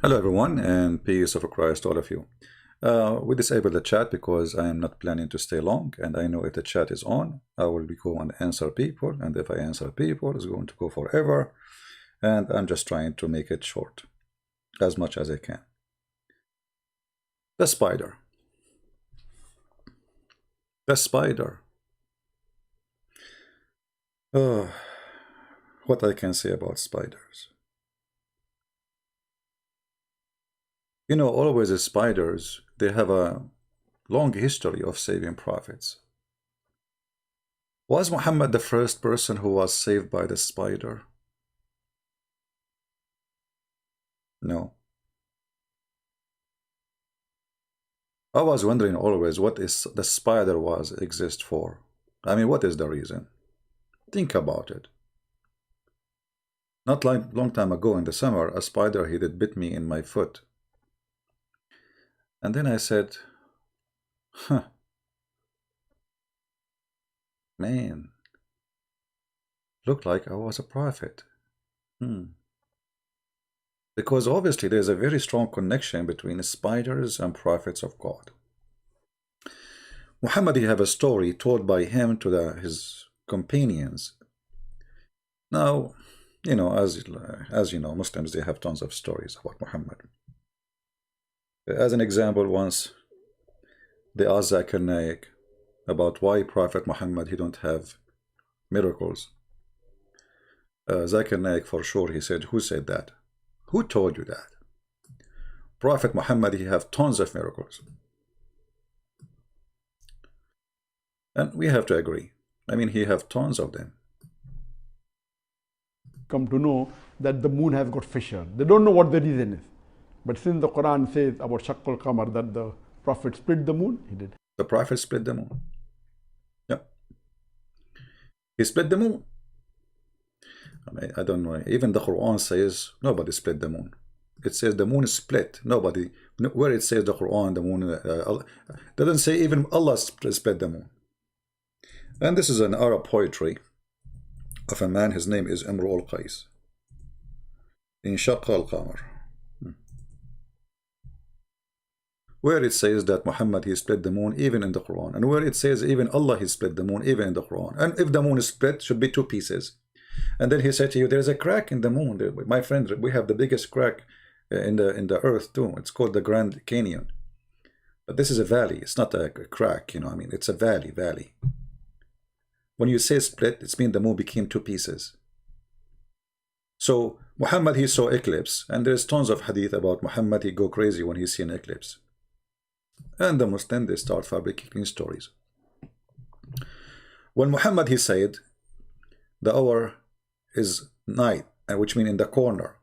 Hello everyone, and peace of Christ to all of you. We disabled the chat because I am not planning to stay long, and I know if the chat is on, I will go and answer people, and if I answer people, it's going to go forever, and I'm just trying to make it short as much as I can. The spider. The spider. What I can say about spiders. You know, always the spiders, they have a long history of saving prophets. Was Muhammad the first person who was saved by the spider? No. I was wondering always what is the spider was exist for. I mean, what is the reason? Think about it. Not like long time ago in the summer, a spider, he did bit me in my foot. And then I said, huh, man, looked like I was a prophet. Because obviously there's a very strong connection between spiders and prophets of God. Muhammad, he have a story told by him to his companions. Now, you know, as you know, Muslims, they have tons of stories about Muhammad. As an example, once they asked Zakir Naik about why Prophet Muhammad, he don't have miracles. Zakir Naik, for sure, he said, who said that? Who told you that? Prophet Muhammad, he have tons of miracles. And we have to agree. I mean, he have tons of them. Come to know that the moon has got fissure. They don't know what the reason is. But since the Quran says about Shaqqul Qamar that the Prophet split the moon, he did. The Prophet split the moon. Yeah. He split the moon. I mean, I don't know. Even the Quran says nobody split the moon. It says the moon is split. Nobody. Where it says the Quran, the moon doesn't say even Allah split the moon. And this is an Arab poetry of a man. His name is Imru al-Qais. In Shaqqa al-Qamar, where it says that Muhammad, he split the moon, even in the Quran, and where it says even Allah, he split the moon, even in the Quran. And if the moon is split, it should be two pieces. And then he said to you, there's a crack in the moon. My friend, we have the biggest crack in the earth too. It's called the Grand Canyon. But this is a valley. It's not a crack, you know. I mean, it's a valley. When you say split, it means the moon became two pieces. So Muhammad, he saw eclipse, and there's tons of hadith about Muhammad. He go crazy when he see an eclipse. And the Muslims, they start fabricating stories. When Muhammad, he said, the hour is night, and which means in the corner,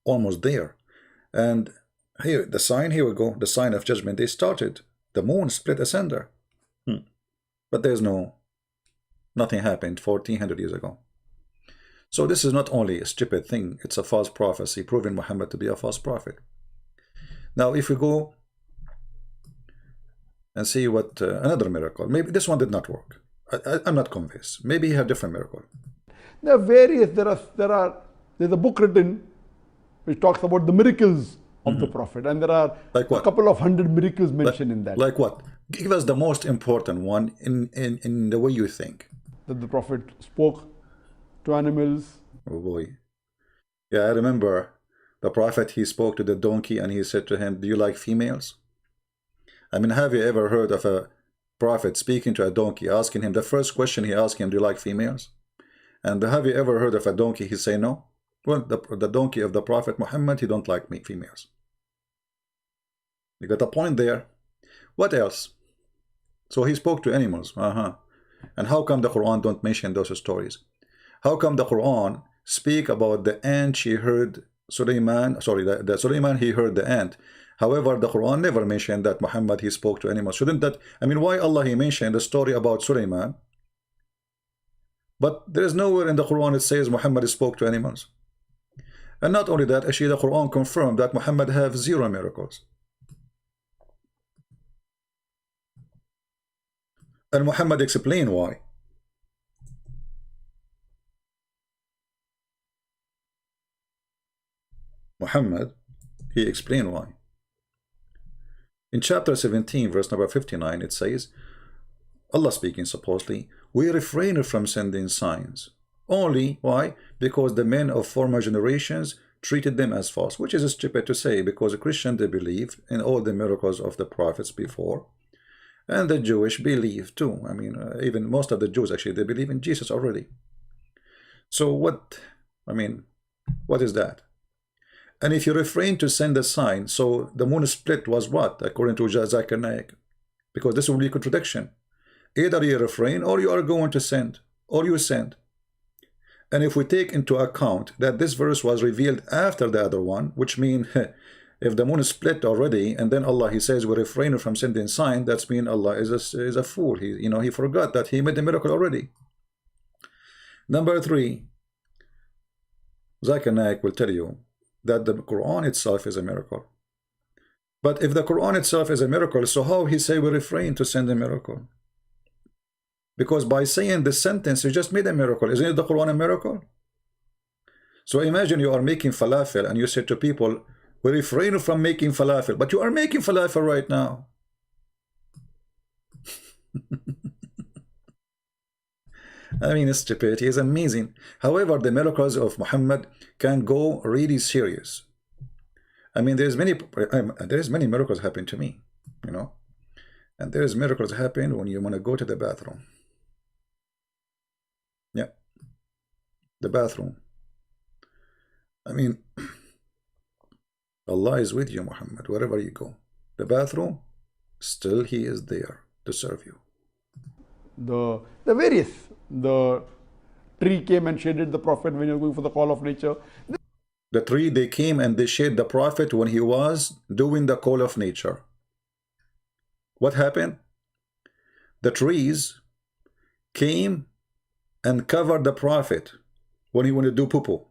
almost there. And here, the sign, here we go, the sign of judgment, they started. The moon split asunder. But there's nothing happened 1400 years ago. So this is not only a stupid thing, it's a false prophecy, proving Muhammad to be a false prophet. Now, if we go and see what another miracle, maybe this one did not work. I'm not convinced. Maybe he had different miracle. There are various, there's a book written which talks about the miracles of the Prophet, and there are like a couple of hundred miracles mentioned in that. Like what? Give us the most important one in the way you think. That the Prophet spoke to animals. Oh boy. Yeah, I remember the Prophet, he spoke to the donkey and he said to him, do you like females? I mean, have you ever heard of a prophet speaking to a donkey, asking him, the first question he asked him, do you like females? And have you ever heard of a donkey, he say no? Well, the donkey of the Prophet Muhammad, he don't like females. You got a point there. What else? So he spoke to animals. And how come the Quran don't mention those stories? How come the Quran speak about the ant she heard Sulaiman, sorry, the Sulaiman, he heard the ant. However, the Quran never mentioned that Muhammad, he spoke to animals. Shouldn't that, I mean, why Allah, he mentioned the story about Sulaiman? But there is nowhere in the Quran it says Muhammad spoke to animals. And not only that, actually the Quran confirmed that Muhammad have 0 miracles. And Muhammad explained why. Muhammad, He explained why. In chapter 17, verse number 59, it says, Allah speaking supposedly, we refrain from sending signs. Only, why? Because the men of former generations treated them as false, which is stupid to say, because the Christian, they believe in all the miracles of the prophets before, and the Jewish believe too. I mean, even most of the Jews, actually, they believe in Jesus already. So what, I mean, what is that? And if you refrain to send a sign, so the moon split was what, according to Zakir Naik? Because this will be a contradiction. Either you refrain, or you are going to send, or you send. And if we take into account that this verse was revealed after the other one, which means if the moon is split already, and then Allah, he says we refrain from sending sign, that's mean Allah is a fool. He forgot that he made the miracle already. Number 3, Zakir Naik will tell you that the Quran itself is a miracle. But if the Quran itself is a miracle, so how he say we refrain to send a miracle? Because by saying this sentence, you just made a miracle. Isn't it the Quran a miracle? So imagine you are making falafel and you say to people, we refrain from making falafel, but you are making falafel right now. I mean, stupidity is amazing. However, the miracles of Muhammad can go really serious. I mean, there's many miracles happen to me, you know, and there's miracles happen when you want to go to the bathroom. Yeah, the bathroom. I mean, Allah is with you, Muhammad, wherever you go. The bathroom, still He is there to serve you. The tree came and shaded the Prophet when he was going for the call of nature. The tree, they came and they shaded the Prophet when he was doing the call of nature. What happened? The trees came and covered the Prophet when he wanted to do poo-poo.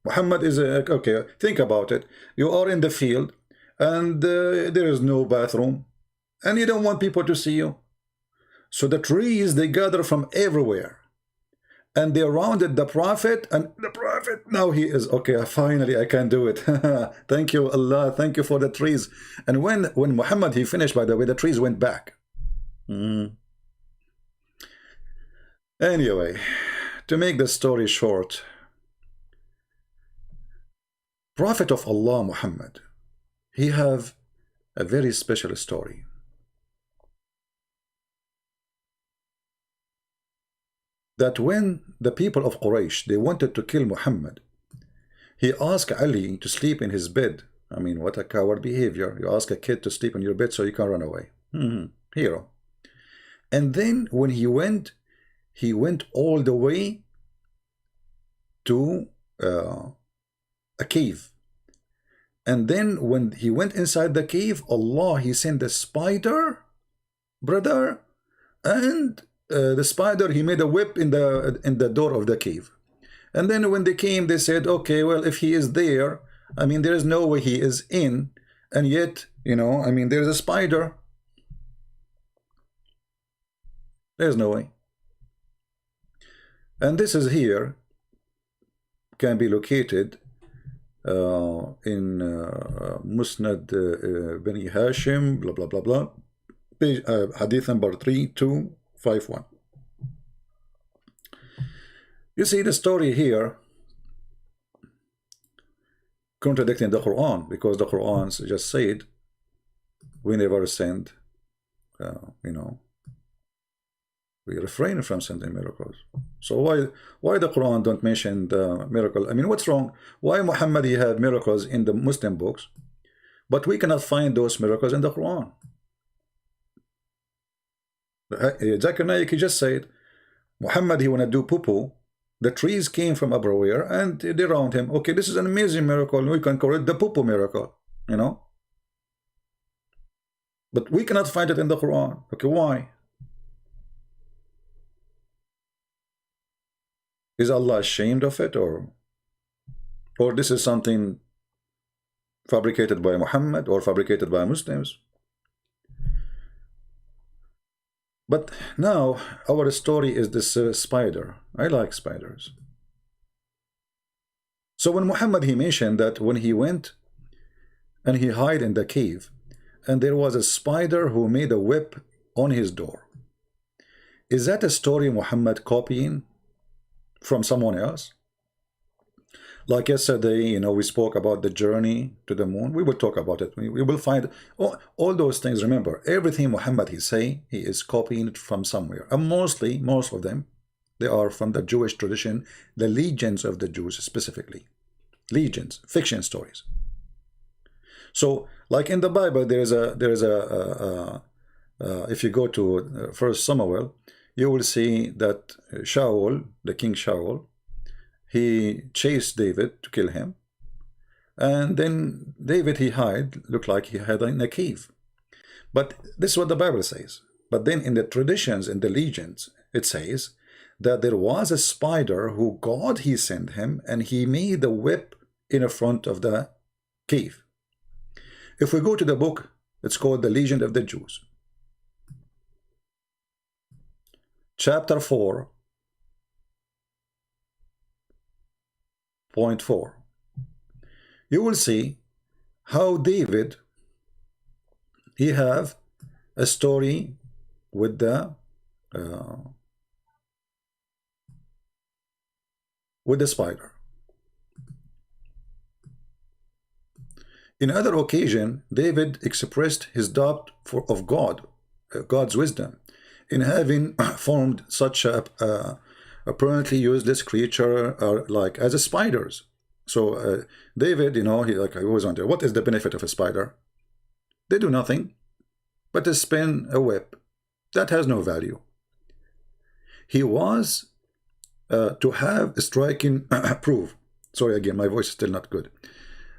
Muhammad is okay, think about it. You are in the field and there is no bathroom and you don't want people to see you. So the trees, they gather from everywhere and they surrounded the Prophet, and the Prophet, now he is okay, finally I can do it. Thank you, Allah, thank you for the trees. And when Muhammad, he finished, by the way, the trees went back. Anyway, to make the story short, Prophet of Allah Muhammad, he have a very special story. That when the people of Quraysh, they wanted to kill Muhammad, he asked Ali to sleep in his bed. I mean, what a coward behavior. You ask a kid to sleep in your bed so you can run away. Hero. And then when he went all the way to a cave. And then when he went inside the cave, Allah, he sent a spider, brother, and the spider, he made a whip in the door of the cave. And then when they came, they said, okay, well, if he is there, I mean, there is no way he is in, and yet, you know, I mean, there's a spider. There's no way. And this is here, can be located in Musnad Bani Hashim, blah, blah, blah, blah. Page, hadith number 3251. You see the story here contradicting the Quran, because the Quran just said we never send, you know, we refrain from sending miracles. So why the Quran don't mention the miracle? I mean, what's wrong? Why Muhammad, he had miracles in the Muslim books, but we cannot find those miracles in the Quran? Zakir Naik, he just said Muhammad, he want to do poo-poo, the trees came from everywhere and they around him. Okay, this is an amazing miracle, we can call it the poo-poo miracle, you know, but we cannot find it in the Quran. Okay, why? Is Allah ashamed of it, or this is something fabricated by Muhammad or fabricated by Muslims? But now our story is this spider. I like spiders. So when Muhammad, he mentioned that when he went and he hid in the cave, and there was a spider who made a web on his door. Is that a story Muhammad copying from someone else? Like yesterday, we spoke about the journey to the moon. We will talk about it. We will find all those things. Remember, everything Muhammad he is copying it from somewhere. And most of them, they are from the Jewish tradition, the legends of the Jews specifically. Legends, fiction stories. So, like in the Bible, if you go to First Samuel, you will see that Shaul, the king Shaul, he chased David to kill him, and then David he looked like he hid in a cave. But this is what the Bible says. But then in the traditions, in the legends, it says that there was a spider who God he sent him, and he made a web in the front of the cave. If we go to the book, it's called The Legend of the Jews. Chapter 4.4. You will see how David, he have a story with the spider. In other occasion, David expressed his doubt of God's wisdom, in having formed such a apparently useless creature like as a spiders. So David, he always wondered, what is the benefit of a spider? They do nothing but to spin a web that has no value. He was to have a striking proof. Sorry, again, my voice is still not good.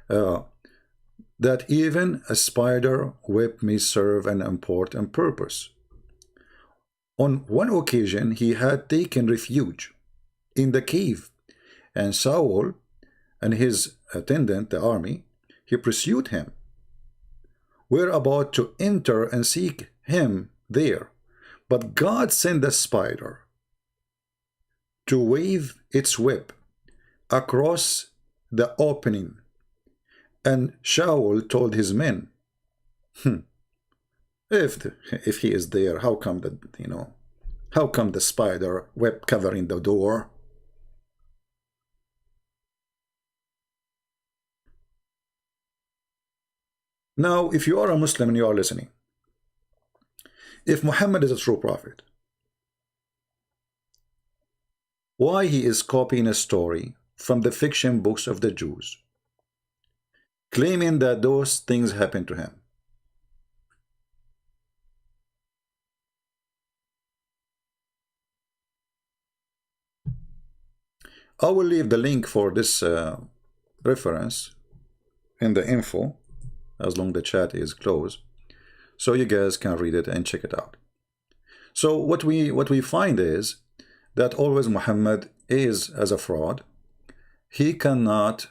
That even a spider web may serve an important purpose. On one occasion, he had taken refuge in the cave, and Saul and his attendant, the army, he pursued him. We're about to enter and seek him there, but God sent the spider to wave its web across the opening, and Shaul told his men, if he is there, how come the spider web covering the door? Now, if you are a Muslim and you are listening, if Muhammad is a true prophet, why he is copying a story from the fiction books of the Jews, claiming that those things happened to him? I will leave the link for this reference in the info, as long the chat is closed, so you guys can read it and check it out. So what we find is that always Muhammad is as a fraud. He cannot,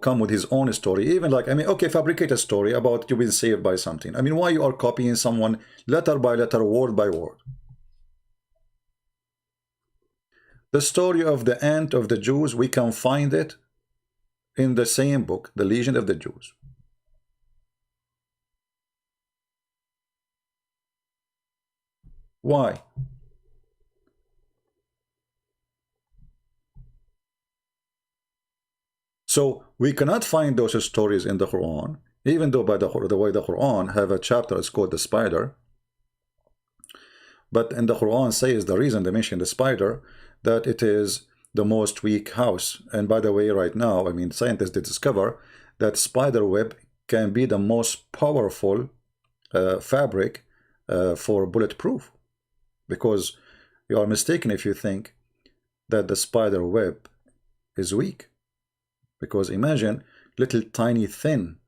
come with his own story. Even okay, fabricate a story about you being saved by something. Why you are copying someone letter by letter, word by word? The story of the ant of the Jews, we can find it in the same book, The Legend of the Jews. Why? So we cannot find those stories in the Quran, even though by the way the Quran have a chapter, it's called the spider. But in the Quran says the reason they mention the spider, that it is the most weak house. And by the way, right now, scientists did discover that spider web can be the most powerful fabric for bulletproof. Because you are mistaken if you think that the spider web is weak. Because imagine little tiny thin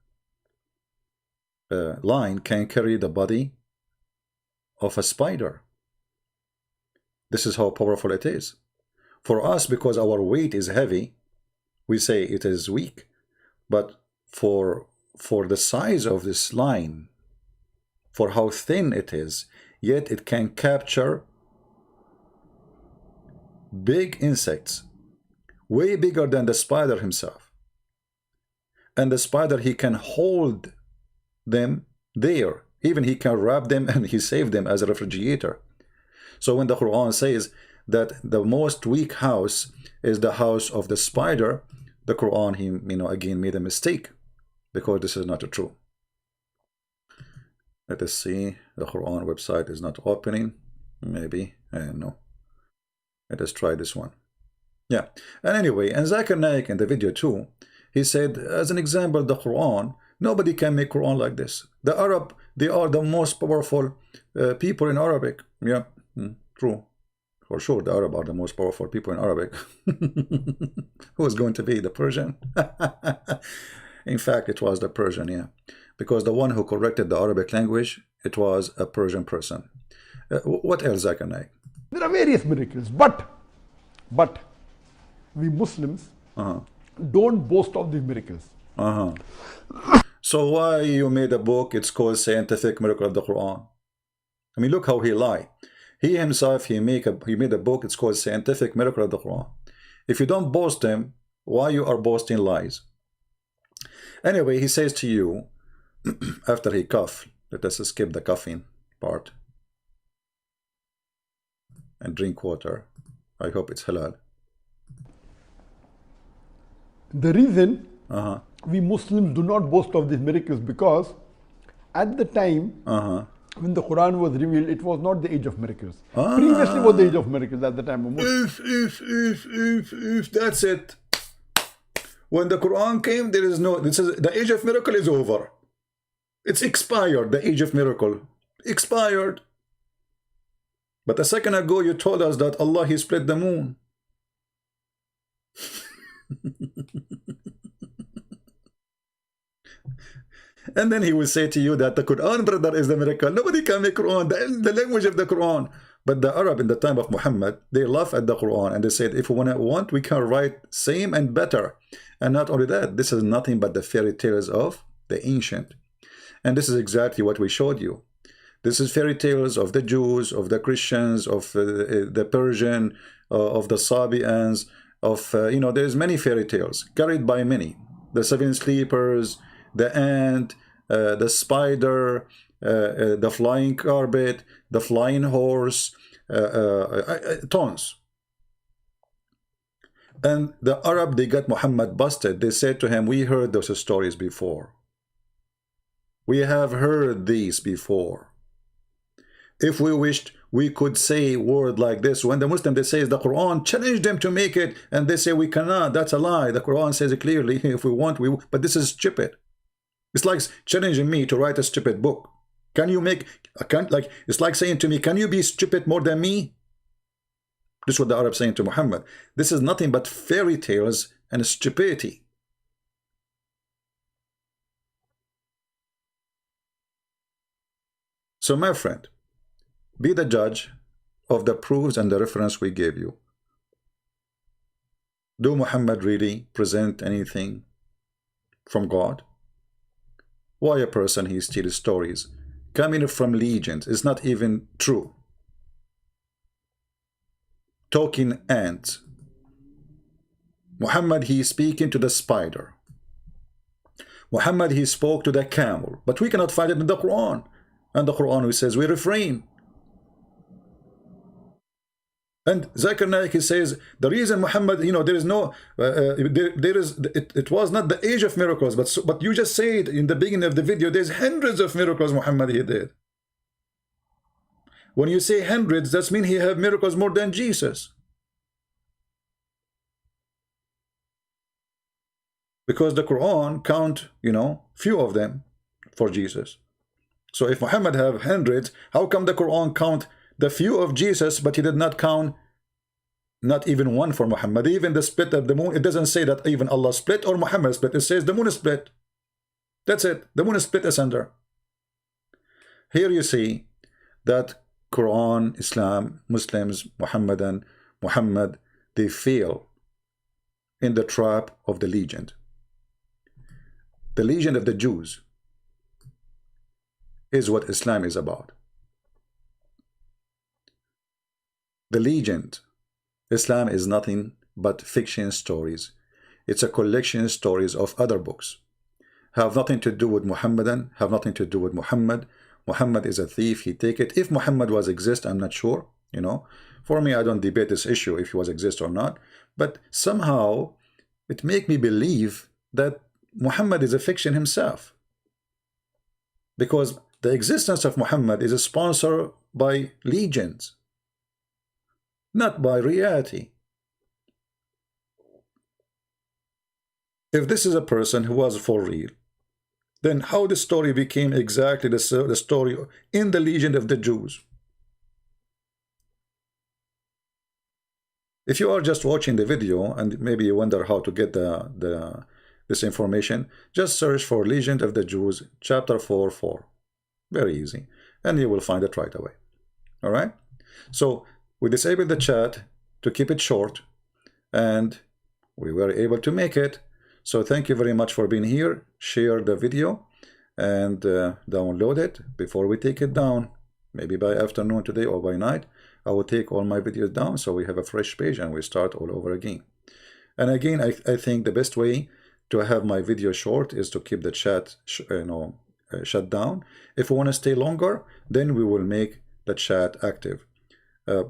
line can carry the body of a spider. This is how powerful it is. For us, because our weight is heavy, we say it is weak. But for the size of this line, for how thin it is, yet it can capture big insects, way bigger than the spider himself. And the spider, he can hold them there. Even he can wrap them and he saved them as a refrigerator. So when the Quran says that the most weak house is the house of the spider, the Quran, he, again made a mistake, because this is not true. Let us see. The Quran website is not opening. Maybe. I don't know. Let us try this one. Yeah. And anyway, and Zakir Naik in the video too, he said, as an example, the Quran, nobody can make Quran like this. The Arab, they are the most powerful people in Arabic. Yeah, true. For sure, the Arab are the most powerful people in Arabic. Who is going to be the Persian? In fact, it was the Persian, yeah. Because the one who corrected the Arabic language, it was a Persian person. What else, Zakir Naik? There are various miracles, but we Muslims don't boast of these miracles. So why you made a book? It's called Scientific Miracle of the Quran. I mean, look how he lied. He himself, he made a book. It's called Scientific Miracle of the Quran. If you don't boast him, why you are boasting lies? Anyway, he says to you, after he cough, let us skip the coughing part and drink water. I hope it's halal. The reason we Muslims do not boast of these miracles, because at the time when the Quran was revealed, it was not the age of miracles. Previously was the age of miracles at the time of Muslims. If that's it. When the Quran came, there is no, this is, the age of miracle is over. It's expired, the age of miracle. Expired. But a second ago, you told us that Allah, he split the moon. And then he will say to you that the Quran, brother, is the miracle. Nobody can make Quran, the language of the Quran. But the Arab in the time of Muhammad, they laugh at the Quran and they said, if we want, we can write same and better. And not only that, this is nothing but the fairy tales of the ancient. And this is exactly what we showed you. This is fairy tales of the Jews, of the Christians, of the Persian, of the Sabians, of, there's many fairy tales carried by many. The seven sleepers, the ant, the spider, the flying carpet, the flying horse, tons. And the Arab, they got Muhammad busted. They said to him, we heard those stories before. We have heard these before. If we wished, we could say a word like this. When the Muslim, they say the Quran, challenge them to make it, and they say we cannot. That's a lie. The Quran says it clearly. If we want, we will. But this is stupid. It's like challenging me to write a stupid book. Can you make, it's like saying to me, can you be stupid more than me? This is what the Arabs saying to Muhammad. This is nothing but fairy tales and stupidity. So my friend, be the judge of the proofs and the reference we gave you. Do Muhammad really present anything from God? Why a person, he steals stories coming from legends? It's not even true. Talking ants. Muhammad, he is speaking to the spider. Muhammad, he spoke to the camel. But we cannot find it in the Quran. And the Quran, it says we refrain. And Zakir Naik, he says the reason Muhammad, there is no, it was not the age of miracles, but you just said in the beginning of the video, there's hundreds of miracles Muhammad he did. When you say hundreds, that means he had miracles more than Jesus. Because the Quran count, few of them for Jesus. So if Muhammad have hundreds, how come the Quran count the few of Jesus, but he did not count not even one for Muhammad? Even the split of the moon, it doesn't say that even Allah split or Muhammad split. It says the moon is split. That's it. The moon is split asunder. Here you see that Quran, Islam, Muslims, Muhammad, they fail in the trap of the legend. The legend of the Jews is what Islam is about. The legend, Islam is nothing but fiction stories. It's a collection of stories of other books. have nothing to do with Muhammadan, have nothing to do with Muhammad. Muhammad is a thief, he take it. If Muhammad was exist, I'm not sure, you know. For me, I don't debate this issue if he was exist or not. But somehow, it make me believe that Muhammad is a fiction himself. Because the existence of Muhammad is sponsored by legends, not by reality. If this is a person who was for real, then how the story became exactly the story in the legend of the Jews? If you are just watching the video and maybe you wonder how to get this information, just search for Legend of the Jews, chapter 4:4. Very easy. And you will find it right away. All right? So we disabled the chat to keep it short, and we were able to make it. So thank you very much for being here. Share the video and download it before we take it down. Maybe by afternoon today or by night, I will take all my videos down so we have a fresh page and we start all over again. And again, I think the best way to have my video short is to keep the chat shut down. If we want to stay longer, then we will make the chat active.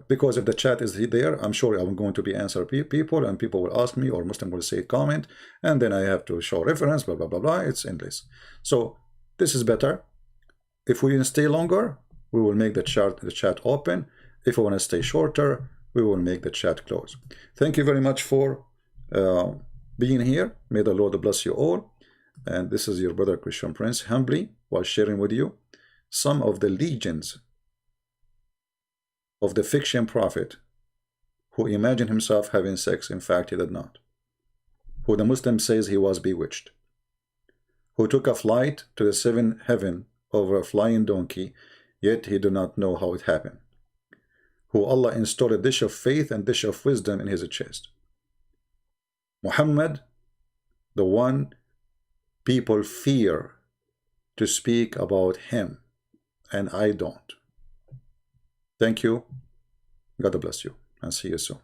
Because if the chat is there, I'm sure I'm going to be answer people, and people will ask me, or Muslim will say comment, and then I have to show reference, blah blah blah blah. It's endless. So this is better. If we stay longer, we will make the chat open. If we want to stay shorter, we will make the chat close. Thank you very much for being here. May the Lord bless you all. And this is your brother Christian Prince, humbly while sharing with you some of the legends of the fiction prophet who imagined himself having sex. In fact, he did not. Who the Muslim says he was bewitched. Who took a flight to the seventh heaven over a flying donkey, yet he did not know how it happened. Who Allah installed a dish of faith and dish of wisdom in his chest. Muhammad, the one people fear to speak about him, and I don't. Thank you. God bless you, and see you soon.